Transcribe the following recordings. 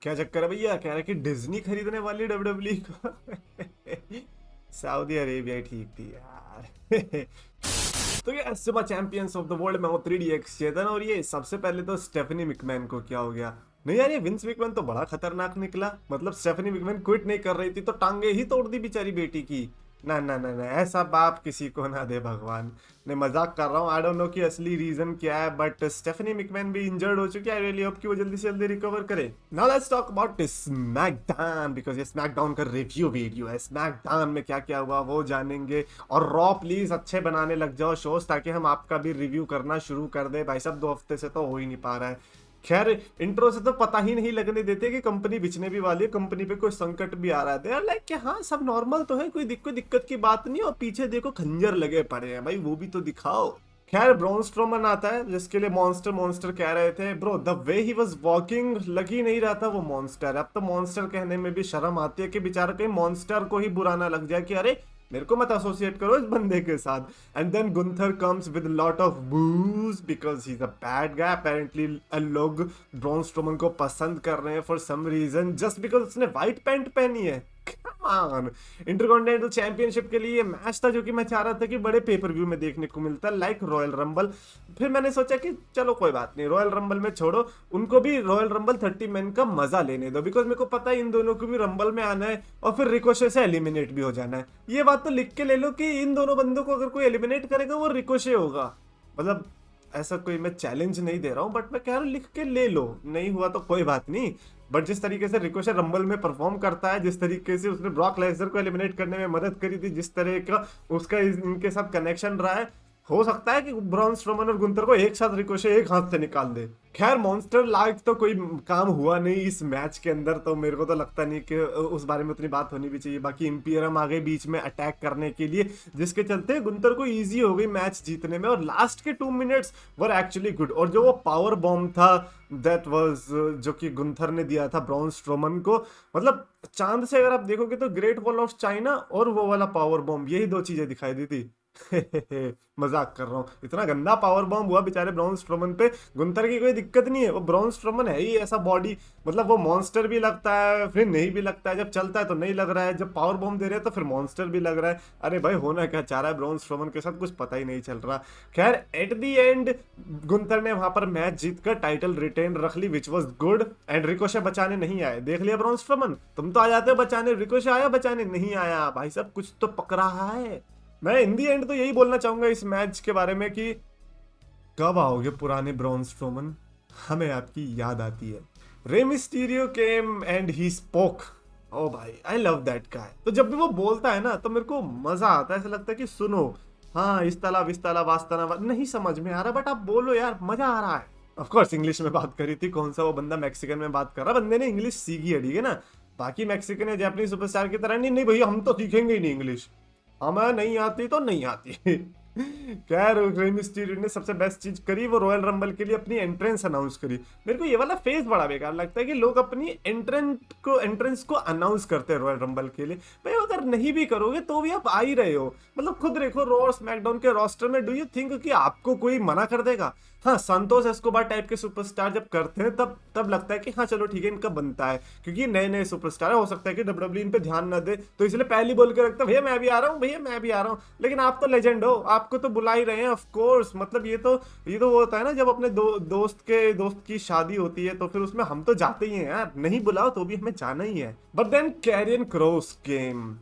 क्या चक्कर है भैया? कह रहा है कि डिज्नी खरीदने वाली डब्ल्यूडब्ल्यू को। सऊदी अरेबिया ही ठीक थी यार। तो ये super champions of the world में वो 3DX चेतन, और ये सबसे पहले तो स्टेफनी मिकमैन को क्या हो गया? नहीं यार, ये विंस मिकमैन तो बड़ा खतरनाक निकला। मतलब स्टेफनी मिकमैन क्विट नहीं कर रही थी तो टांगे ही तोड़ दी बेचारी बेटी की। ना ना ना ना, ऐसा बाप किसी को ना दे भगवान। नहीं, मजाक कर रहा हूँ। आई डोंट नो कि असली रीजन क्या है, बट स्टेफनी मिकमैन भी इंजर्ड हो चुकी है। आई रियली होप कि वो जल्दी से जल्दी रिकवर करे। Now let's talk about SmackDown, because ये स्मैकडाउन का रिव्यू वीडियो है। स्मैकडाउन में क्या क्या हुआ वो जानेंगे। और रॉ प्लीज अच्छे बनाने लग जाओ शोज, ताकि हम आपका भी रिव्यू करना शुरू कर दे। भाई साहब 2 हफ्ते से तो हो ही नहीं पा रहा है। खैर, इंट्रो से तो पता ही नहीं लगने देते कि कंपनी बिचने भी वाली है, कंपनी पे कोई संकट भी आ रहा है। यार लाइक कि हाँ सब नॉर्मल तो है, कोई दिक्कत की बात नहीं। और पीछे देखो खंजर लगे पड़े हैं, भाई वो भी तो दिखाओ। खैर, ब्रॉन स्ट्रोमन आता है जिसके लिए मॉन्स्टर मॉन्स्टर कह रहे थे। Bro, the way he was walking लग ही नहीं रहा था वो मॉन्स्टर। अब तो मॉन्स्टर कहने में भी शर्म आती है कि बेचारा कहीं मॉन्स्टर को ही बुरा ना लग जाए कि अरे मेरे को मत एसोसिएट करो इस बंदे के साथ। And then Gunther comes with lot of booze because he is a bad guy. Apparently लोग ब्रॉन स्ट्रोमन को पसंद कर रहे हैं for some reason, just because उसने व्हाइट पैंट पहनी है। इंटरकॉन्टिनेंटल चैंपियनशिप के लिए मैच था जो कि मैं चाह रहा था कि बड़े पेपर व्यू में देखने को मिलता, लाइक रॉयल रंबल। फिर मैंने सोचा कि चलो कोई बात नहीं, रॉयल रंबल में छोड़ो, उनको भी रॉयल रंबल 30 मैन का मजा लेने दो, बिकॉज मेरे को पता है इन दोनों को भी रंबल में आना है और फिर रिकोशे से एलिमिनेट भी हो जाना है। ये बात तो लिख के ले लो कि इन दोनों बंदों को अगर कोई एलिमिनेट करेगा वो रिकोशे होगा। मतलब ऐसा कोई मैं चैलेंज नहीं दे रहा हूँ, बट मैं कह रहा हूँ लिख के ले लो। नहीं हुआ तो कोई बात नहीं, बट जिस तरीके से रिकोशे रंबल में परफॉर्म करता है, जिस तरीके से उसने ब्रॉक लेसनर को एलिमिनेट करने में मदद करी थी, जिस तरह का उसका इनके साथ कनेक्शन रहा है, हो सकता है कि ब्रॉन स्ट्रोमन और गुंथर को एक साथ रिकोशे एक हाथ से निकाल दे। खैर, मॉन्स्टर लाइक तो कोई काम हुआ नहीं इस मैच के अंदर, तो मेरे को तो लगता नहीं कि उस बारे में उतनी बात होनी भी चाहिए। बाकी इंपियरम आ गए बीच में अटैक करने के लिए, जिसके चलते गुंथर को इजी हो गई मैच जीतने में। और लास्ट के 2 मिनट्स वर एक्चुअली गुड। और जो वो पावर बॉम्ब था दैट वाज जो कि गुंथर ने दिया था ब्रॉन स्ट्रोमन को, मतलब चांद से अगर आप देखोगे तो ग्रेट वॉल ऑफ चाइना और वो वाला पावर बॉम्ब, यही 2 चीजें दिखाई दी थी। मजाक कर रहा हूँ, इतना गंदा पावर बॉम्ब हुआ बेचारे ब्रॉन स्ट्रोमन पे। गुंथर की कोई दिक्कत नहीं है, वो ब्रॉन स्ट्रोमन है ही ऐसा बॉडी, मतलब वो मॉन्स्टर भी लगता है फिर नहीं भी लगता है, जब चलता है तो नहीं लग रहा है, जब पावर बॉम्ब दे रहे हैं तो फिर मॉन्स्टर भी लग रहा है। अरे भाई होना क्या चाह रहा है ब्रॉन स्ट्रोमन के साथ, कुछ पता ही नहीं चल रहा। खैर, एट दी एंड गुंथर ने वहां पर मैच जीतकर टाइटल रिटेन रख ली, which was good. And Ricochet बचाने नहीं आए, देख लिया ब्रॉन स्ट्रोमन, तुम तो आ जाते हो बचाने, रिकोशे आया बचाने नहीं आया। भाई साहब कुछ तो पक रहा है। मैं इन दी एंड तो यही बोलना चाहूंगा इस मैच के बारे में कि कब आओगे पुराने ब्रॉन स्ट्रोमन, हमें आपकी याद आती है। Rey Mysterio came and he spoke. ओ भाई, आई लव दैट गाय। तो जब भी वो बोलता है ना तो मेरे को मजा आता है, ऐसा लगता है कि सुनो, हाँ इस ताला वास्ताना नहीं समझ में आ रहा, बट आप बोलो यार, मजा आ रहा है। ऑफ कोर्स इंग्लिश में बात करी थी, कौन सा वो बंदा मैक्सिकन में बात कर रहा, बंदे ने इंग्लिश सीखी है, ठीक है ना। बाकी मैक्सिकन या जापानीज सुपरस्टार की तरह नहीं, नहीं भैया हम तो सीखेंगे ही नहीं इंग्लिश, हमें नहीं आती तो नहीं आती। खैर, रे मिस्टीरियो ने सबसे बेस्ट चीज करी, वो रॉयल रंबल के लिए अपनी एंट्रेंस अनाउंस करी। मेरे को ये वाला फेज बड़ा बेकार लगता है कि लोग अपनी एंट्रेंस को अनाउंस करते हैं रॉयल रंबल के लिए। भाई अगर नहीं भी करोगे तो भी आप आ ही रहे हो, मतलब खुद देखो रॉ स्मैकडाउन के रोस्टर में, डू यू थिंक कि आपको कोई मना कर देगा? हाँ, संतोष एस्कोबार टाइप के सुपरस्टार जब करते हैं तब लगता है कि हाँ चलो ठीक है इनका बनता है, क्योंकि नए नए सुपरस्टार है, हो सकता है कि डब्ल्यूडब्ल्यू इन पे ध्यान ना दे, तो इसलिए पहले बोल के रखता है भैया मैं भी आ रहा हूँ, भैया मैं भी आ रहा हूँ। लेकिन आप तो लेजेंड हो, आपको तो बुला ही रहे हैं ऑफ कोर्स। मतलब ये तो वो होता है ना, जब अपने दोस्त की शादी होती है तो फिर उसमें हम तो जाते ही हैं यार, नहीं बुलाओ तो भी हमें जाना ही है। But then Karrion Kross came,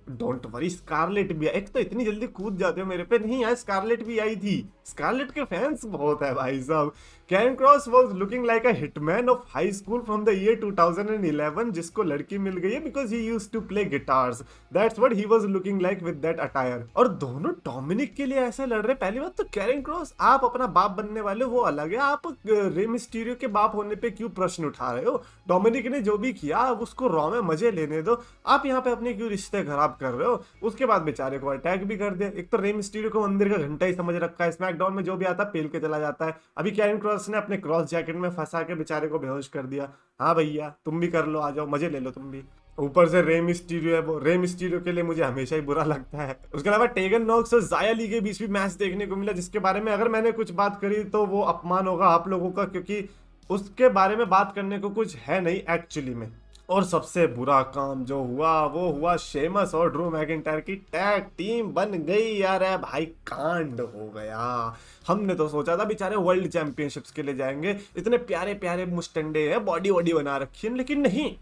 don't worry, Scarlett भी एक तो इतनी जल्दी कूद जाते हो मेरे पे, नहीं यार स्कारलेट भी आई थी, स्कारलेट के फैंस बहुत है भाई साहब। Karrion Kross was looking like a hitman of high school from the year 2011, जिसको लड़की मिल गई है because he used to play guitars, that's what he was looking like with that attire. और दोनों डोमिनिक के लिए ऐसे लड़ रहे। पहली बात तो कैरन क्रॉस, आप अपना बाप बनने वाले हो वो अलग है, आप रे मिस्टीरियो के बाप होने पे क्यों प्रश्न उठा रहे हो? डोमिनिक ने जो भी किया उसको रॉ में मजे लेने दो, आप यहाँ पे अपने क्यों रिश्ते खराब कर रहे हो? उसके बाद बेचारे को अटैक भी कर दिया। एक तो रे मिस्टीरियो को मंदिर का घंटा ही समझ रखा है, स्मैकडाउन में जो भी आता है पेल के चला जाता है। अभी कैरन क्रॉस ने अपने क्रॉस जैकेट में फंसा के बेचारे को बेहोश कर दिया। हाँ भैया तुम भी कर लो, आ जाओ मजे ले लो तुम भी। ऊपर से रे मिस्टीरियो है, वो रे मिस्टीरियो के लिए मुझे हमेशा ही बुरा लगता है। उसके अलावा टेगन नॉक्स और जाया ली के बीच भी मैच देखने को मिला, जिसके बारे में अगर मैंने कुछ बात करी तो वो अपमान होगा आप लोगों का, क्योंकि उसके बारे में बात करने को कुछ है नहीं एक्चुअली में। और सबसे बुरा काम जो हुआ वो हुआ शेमस और ड्रू मैकिंटायर की टैग टीम बन गई यार। है भाई, कांड हो गया। हमने तो सोचा था बेचारे वर्ल्ड चैंपियनशिप्स के लिए जाएंगे, इतने प्यारे प्यारे मुस्टंडे हैं, बॉडी वॉडी बना रखी है, लेकिन नहीं,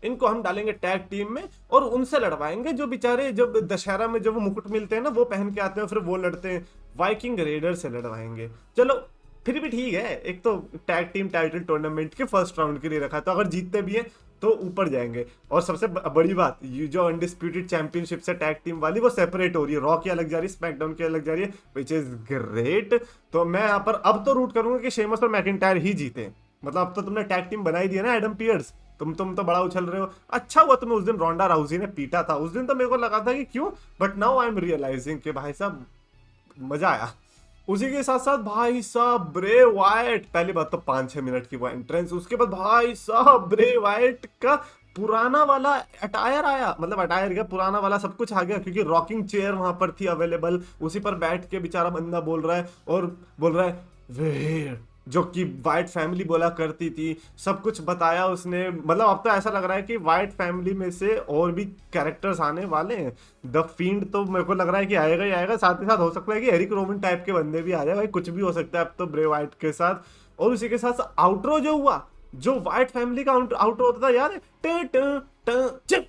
इनको हम डालेंगे टैग टीम में और उनसे लड़वाएंगे जो बेचारे जब दशहरा में जब वो मुकुट मिलते हैं ना वो पहन के आते हैं, फिर वो लड़ते हैं, वाइकिंग रेडर से लड़वाएंगे। चलो फिर भी ठीक है, एक तो टैग टीम टाइटल टूर्नामेंट के फर्स्ट राउंड के लिए रखा है, तो अगर जीतते भी हैं तो ऊपर जाएंगे। और सबसे बड़ी बात, ये जो अनडिस्प्यूटेड चैंपियनशिप से टैग टीम वाली वो सेपरेट हो रही है, रॉ की अलग जा रही है, स्मैकडाउन की अलग जा रही है, विच इज ग्रेट। तो मैं यहाँ पर अब तो रूट करूंगा कि शेमस और मैकिंटायर ही जीते। मतलब अब तो तुमने टैग टीम बनाई दी है ना एडम पियर्स, तुम तो बड़ा उछल रहे हो। अच्छा हुआ तुम्हें उस दिन रोंडा राउजी ने पीटा था, उस दिन तो मेरे को लगा था कि क्यों, but now I am realising कि भाई साहब मजा आया। उसी के साथ साथ भाई साहब ब्रे वाइट, पहली बात तो 5-6 मिनट की वो एंट्रेंस, उसके बाद भाई साहब ब्रे वाइट का पुराना वाला अटायर आया, मतलब अटायर का पुराना वाला सब कुछ आ गया, क्योंकि रॉकिंग चेयर वहां पर थी अवेलेबल, उसी पर बैठ के बेचारा बंदा बोल रहा है और बोल रहा है वेयर, जो कि वाइट फैमिली बोला करती थी, सब कुछ बताया उसने। मतलब अब तो ऐसा लग रहा है कि वाइट फैमिली में से और भी कैरेक्टर्स आने वाले हैं। द फील्ड तो मेरे को लग रहा है कि आएगा ही आएगा, साथ ही साथ हो सकता है कि एरिक रोमन टाइप के बंदे भी आ जाए, भाई कुछ भी हो सकता है अब तो ब्रे वाइट के साथ। और उसी के साथ आउटरो जो हुआ, जो वाइट फैमिली का आउटरो होता था यार, चिप,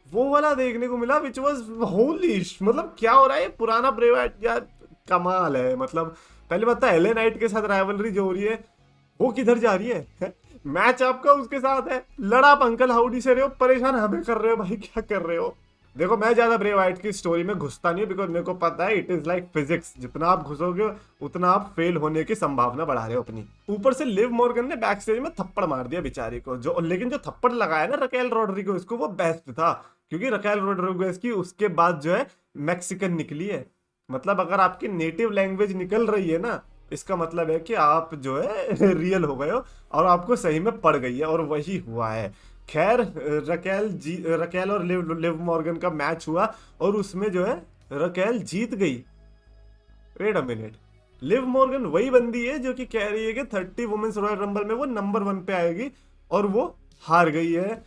वो वाला देखने को मिला, विच वाज होली, मतलब क्या हो रहा है, पुराना ब्रे वाइट यार कमाल है। मतलब पहली बात तो एले नाइट के साथ राइवलरी जो हो रही है वो किधर जा रही है, मैच आपका उसके साथ है, लड़ा आप अंकल हाउडी से रहे हो, परेशान हमें कर रहे हो, भाई क्या कर रहे हो। देखो मैं ज्यादा ब्रे वाइट की स्टोरी में घुसता नहीं हूँ, बिकॉज मेरे को पता है इट इज लाइक फिजिक्स, जितना आप घुसोगे उतना आप फेल होने की संभावना बढ़ा रहे हो अपनी। ऊपर से लिव मॉर्गन ने बैक स्टेज में थप्पड़ मार दिया बेचारी को, जो लेकिन जो थप्पड़ लगाया ना रकेल रॉड्रिगेज को वो बेस्ट था, क्योंकि रकेल रॉड्रिगेज की उसके बाद जो है मैक्सिकन निकली है। मतलब अगर आपकी नेटिव लैंग्वेज निकल रही है ना, इसका मतलब है कि आप जो है रियल हो गए हो और आपको सही में पड़ गई है, और वही हुआ है। खैर रकेल और लिव मॉर्गन का मैच हुआ और उसमें जो है रकेल जीत गई। Wait a minute, Liv Morgan वही बंदी है जो कि कह रही है कि 30 वुमेन्स रॉयल रंबल में वो नंबर 1 पे आएगी और वो हार गई है।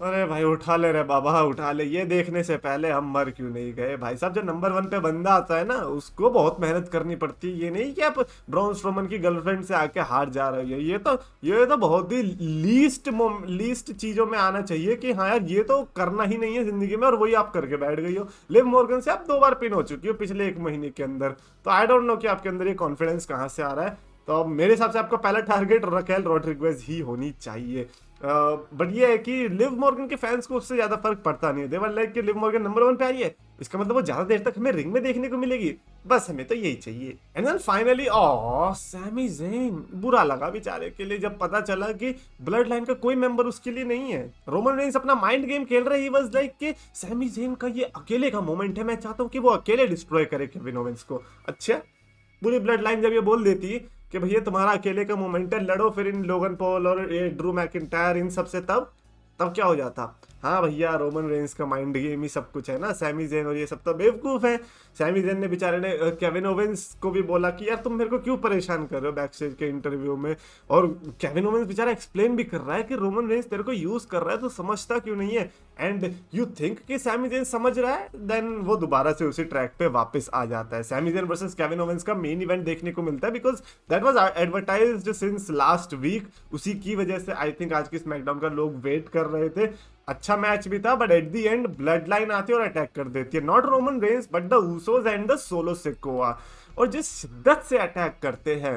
अरे भाई उठा ले रे बाबा उठा ले, ये देखने से पहले हम मर क्यों नहीं गए। भाई साहब जो नंबर 1 पे बंदा आता है ना उसको बहुत मेहनत करनी पड़ती है, ये नहीं कि आप ब्रॉन स्ट्रोमन की गर्लफ्रेंड से आके हार जा रहे हो। ये तो बहुत ही लीस्ट चीजों में आना चाहिए कि हाँ यार ये तो करना ही नहीं है जिंदगी में, और वही आप करके बैठ गई हो। लिव मॉर्गन से आप 2 बार पिन हो चुकी हो पिछले 1 महीने के अंदर, तो आई डोंट नो कि आपके अंदर ये कॉन्फिडेंस कहाँ से आ रहा है। तो अब मेरे हिसाब से आपका पहला टारगेट रकेल रॉड्रिगेज ही होनी चाहिए। बट ये है कि लिव मॉर्गन के फैंस को उससे ज्यादा फर्क पड़ता नहीं है। दे वर लाइक कि लिव मॉर्गन नंबर 1 पे आई है, इसका मतलब वो ज्यादा देर तक हमें रिंग में देखने को मिलेगी, बस हमें तो यही चाहिए। And then finally Sami Zayn, बुरा लगा बेचारे के लिए जब पता चला कि ब्लड लाइन का कोई मेंबर उसके लिए नहीं है। रोमन रेंस अपना माइंड गेम खेल रहे, ही वाज लाइक कि सैमी ज़ेन का ये अकेले का मोमेंट है, मैं चाहता हूँ कि वो अकेले डिस्ट्रॉय करे केविन ओवेंस को। अच्छा, पूरी ब्लड लाइन जब ये बोल देती कि भैया तुम्हारा अकेले का मोमेंट है, लड़ो फिर इन लोगन पॉल और ये ड्रू मैकिंटायर इन सब से, तब क्या हो जाता। हाँ भैया रोमन रेंस का माइंड गेम ही सब कुछ है ना, सैमी ज़ेन और ये सब तो बेवकूफ़ है। सैमी ज़ेन ने बेचारे ने केविन ओवेंस को भी बोला कि यार तुम मेरे को क्यों परेशान कर रहे हो बैक स्टेज के इंटरव्यू में, और केविन ओवेंस बेचारा एक्सप्लेन भी कर रहा है कि रोमन रेंस तेरे को यूज़ कर रहा है तो समझता क्यों नहीं है। एंड यू थिंक कि सैमी ज़ेन समझ रहा है, देन वो दोबारा से उसी ट्रैक पे वापस आ जाता है। Sami Zayn versus Kevin Owens का मेन इवेंट देखने को मिलता है, because that was advertised since last week, उसी की वजह से आई थिंक आज की स्मैकडाउन का लोग वेट कर रहे थे। अच्छा मैच भी था, but at the end blood line आती है और अटैक कर देती है, not Roman Reigns but the Usos and the solo Sikoa, और जिस शिद्दत से अटैक करते हैं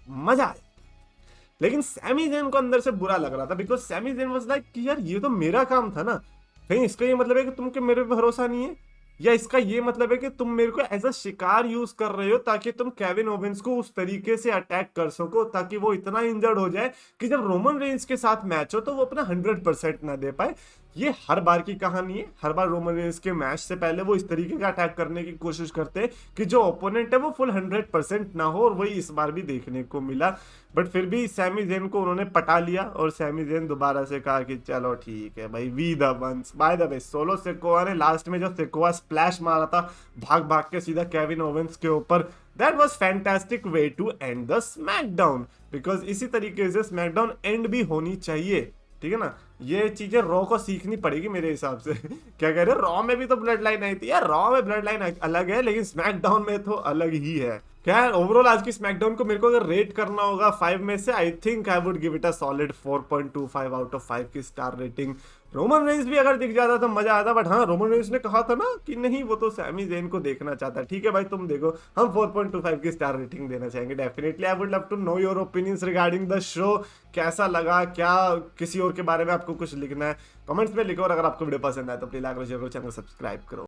मजा आया। लेकिन सैमी ज़ेन को अंदर से बुरा लग रहा था, because Sami Zayn was like कि यार ये तो मेरा काम था ना, कहीं इसका ये मतलब है कि तुमके मेरे पे भरोसा नहीं है, या इसका ये मतलब है कि तुम मेरे को एज अ शिकार यूज कर रहे हो ताकि तुम केविन ओवेंस को उस तरीके से अटैक कर सको ताकि वो इतना इंजर्ड हो जाए कि जब रोमन रेंस के साथ मैच हो तो वो अपना 100% ना दे पाए। ये हर बार की कहानी है। हर बार रोमन रेंस के मैच से पहले वो इस तरीके का अटैक करने की कोशिश करते हैं कि जो ओपोनेंट है वो फुल 100% ना हो, और वही इस बार भी देखने को मिला। बट फिर भी सैमी जेन को उन्होंने पटा लिया, और सैमी जेन दोबारा से कहा कि चलो ठीक है भाई, we the ones. By the way, Solo Sikoa ने लास्ट में जो सिकोआ स्प्लैश मारा था भाग भाग के सीधा केविन ओवेंस के ऊपर, that was fantastic way to end the SmackDown, because इसी तरीके से स्मैकडाउन एंड भी होनी चाहिए, ठीक है ना। ये चीजें रॉ को सीखनी पड़ेगी मेरे हिसाब से। क्या कह रहे हो, रॉ में भी तो ब्लड लाइन आई थी यार, रॉ में ब्लड लाइन अलग है, लेकिन स्मैकडाउन में तो अलग ही है। क्या ओवरऑल आज की स्मैकडाउन को मेरे को अगर रेट करना होगा 5 में से, I think I would give it a solid 4.25 out of 5 की स्टार रेटिंग। रोमन रेंस भी अगर दिख जाता तो मजा आता, बट हाँ, रोमन रेंस ने कहा था ना कि नहीं वो तो सैमी जेन को देखना चाहता है। ठीक है भाई, तुम देखो, हम 4.25 की स्टार रेटिंग देना चाहेंगे definitely. I would love to know your opinions regarding the show. कैसा लगा, क्या किसी और के बारे में आपको कुछ लिखना है, कमेंट्स में लिखो। और अगर आपको वीडियो पसंद आए तो प्लीज लाइक और शेयर करो, चैनल सब्सक्राइब करो।